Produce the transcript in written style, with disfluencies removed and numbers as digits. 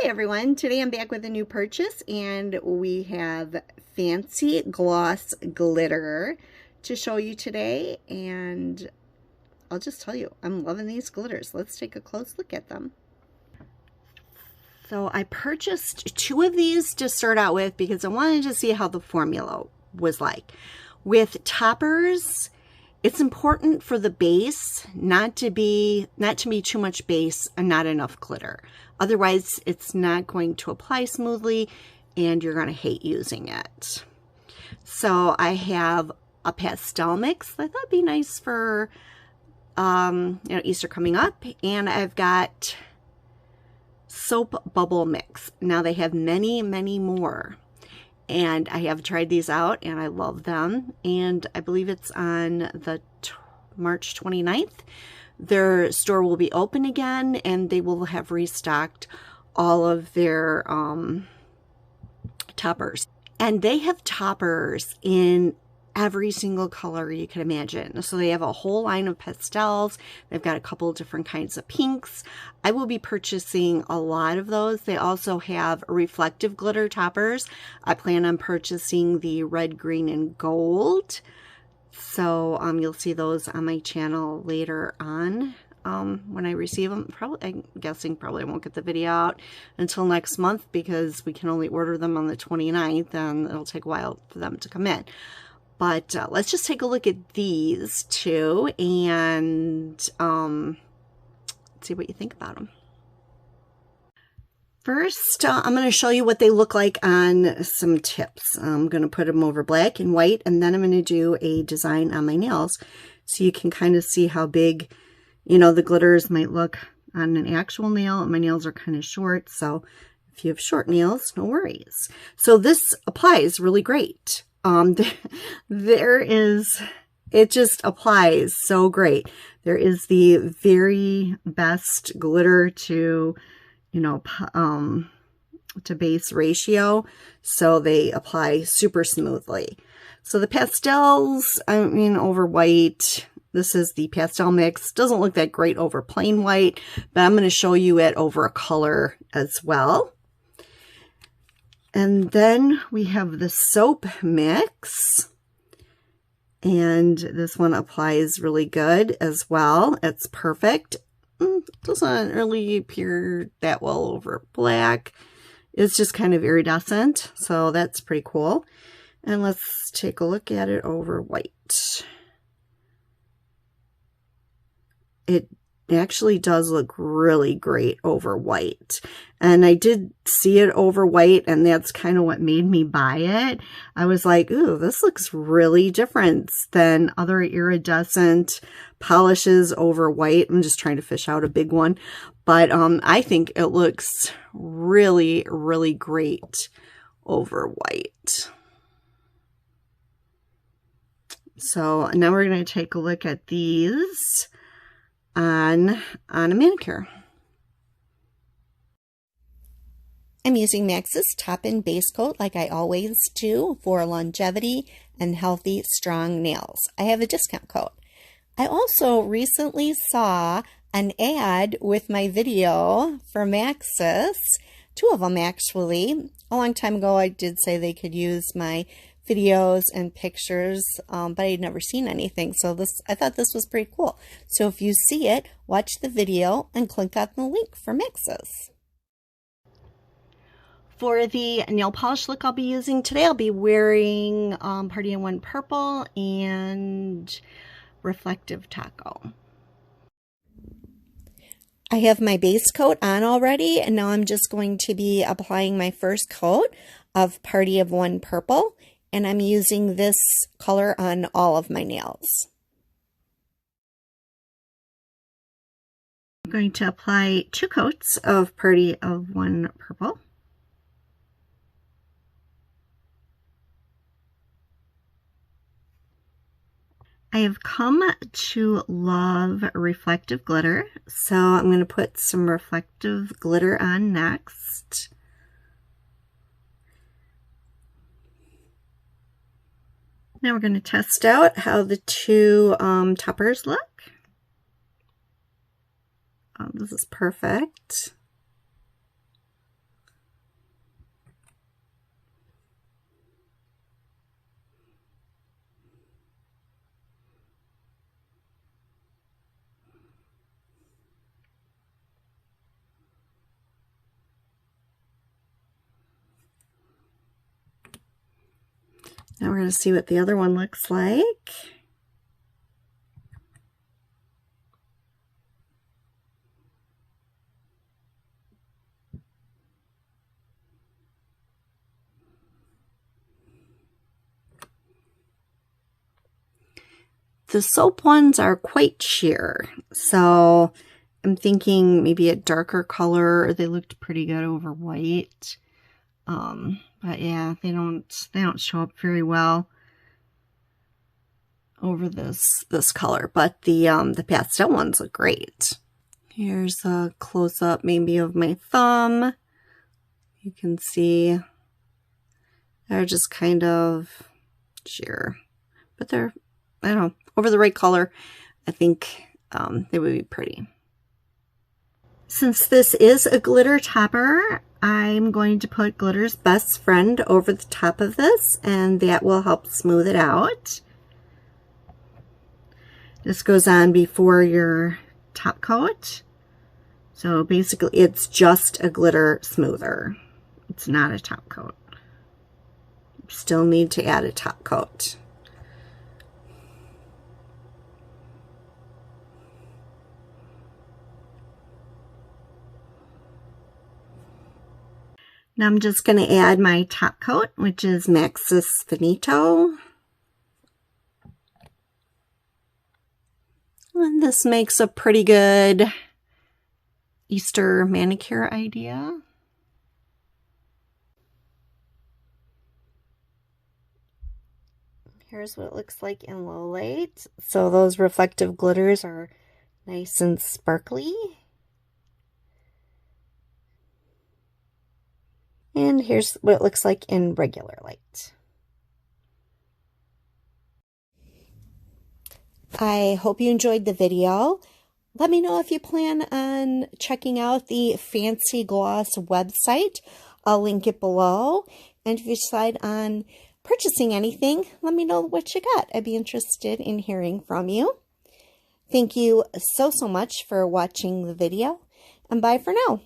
everyone, today I'm back with a new purchase and we have Fancy Gloss Glitter to show you today, and I'll just tell you, I'm loving these glitters. Let's take a close look at them. So I purchased 2 of these to start out with because I wanted to see how the formula was like. With toppers, it's important for the base not to be too much base and not enough glitter. Otherwise, it's not going to apply smoothly and you're going to hate using it. So I have a pastel mix that I thought would be nice for Easter coming up, and I've got soap bubble mix. Now they have many more, and I have tried these out and I love them, and I believe it's on the March 29th. Their store will be open again and they will have restocked all of their toppers. And they have toppers in every single color you can imagine. So they have a whole line of pastels. They've got a couple of different kinds of pinks. I will be purchasing a lot of those. They also have reflective glitter toppers. I plan on purchasing the red, green, and gold. So you'll see those on my channel later on when I receive them. I'm guessing probably I won't get the video out until next month because we can only order them on the 29th and it'll take a while for them to come in. But let's just take a look at these 2 and see what you think about them. First, I'm going to show you what they look like on some tips. I'm going to put them over black and white, and then I'm going to do a design on my nails so you can kind of see how big, the glitters might look on an actual nail. My nails are kind of short, so if you have short nails, no worries. So this applies really great. It just applies so great. There is the very best glitter to to base ratio, so they apply super smoothly. So the pastels, over white, this is the pastel mix. Doesn't look that great over plain white, but I'm going to show you it over a color as well. And then we have the soap mix, and this one applies really good as well. It's perfect. Doesn't really appear that well over black. It's just kind of iridescent, so that's pretty cool. And let's take a look at it over white. It actually does look really great over white, and I did see it over white, and that's kind of what made me buy it. I was like, ooh, this looks really different than other iridescent polishes over white. I'm just trying to fish out a big one, but I think it looks really great over white. So now we're going to take a look at these on a manicure. I'm using Max's Top and Base Coat like I always do for longevity and healthy, strong nails. I have a discount code. I also recently saw an ad with my video for Max's, 2 of them actually. A long time ago I did say they could use my videos and pictures, but I had never seen anything, so I thought this was pretty cool. So if you see it, watch the video and click on the link for Max's. For the nail polish look I'll be using today, I'll be wearing Party in One Purple and Reflective Taco. I have my base coat on already, and now I'm just going to be applying my first coat of Party of One Purple, and I'm using this color on all of my nails. I'm going to apply 2 coats of Party of One Purple. I have come to love reflective glitter, so I'm going to put some reflective glitter on next. Now we're going to test out how the 2 toppers look. This is perfect. Now we're going to see what the other one looks like. The soap ones are quite sheer, so I'm thinking maybe a darker color. They looked pretty good over white. But yeah, they don't show up very well over this color. But the pastel ones look great. Here's a close-up maybe of my thumb. You can see they're just kind of sheer, but they're, I don't know, over the right color. I think they would be pretty. Since this is a glitter topper, I'm going to put Glitter's Best Friend over the top of this, and that will help smooth it out. This goes on before your top coat. So basically it's just a glitter smoother. It's not a top coat. You still need to add a top coat. Now I'm just going to add my top coat, which is Maxis Finito. And this makes a pretty good Easter manicure idea. Here's what it looks like in low light. So those reflective glitters are nice and sparkly. And here's what it looks like in regular light. I hope you enjoyed the video. Let me know if you plan on checking out the Fancy Gloss website. I'll link it below. And if you decide on purchasing anything, let me know what you got. I'd be interested in hearing from you. Thank you so much for watching the video, and bye for now.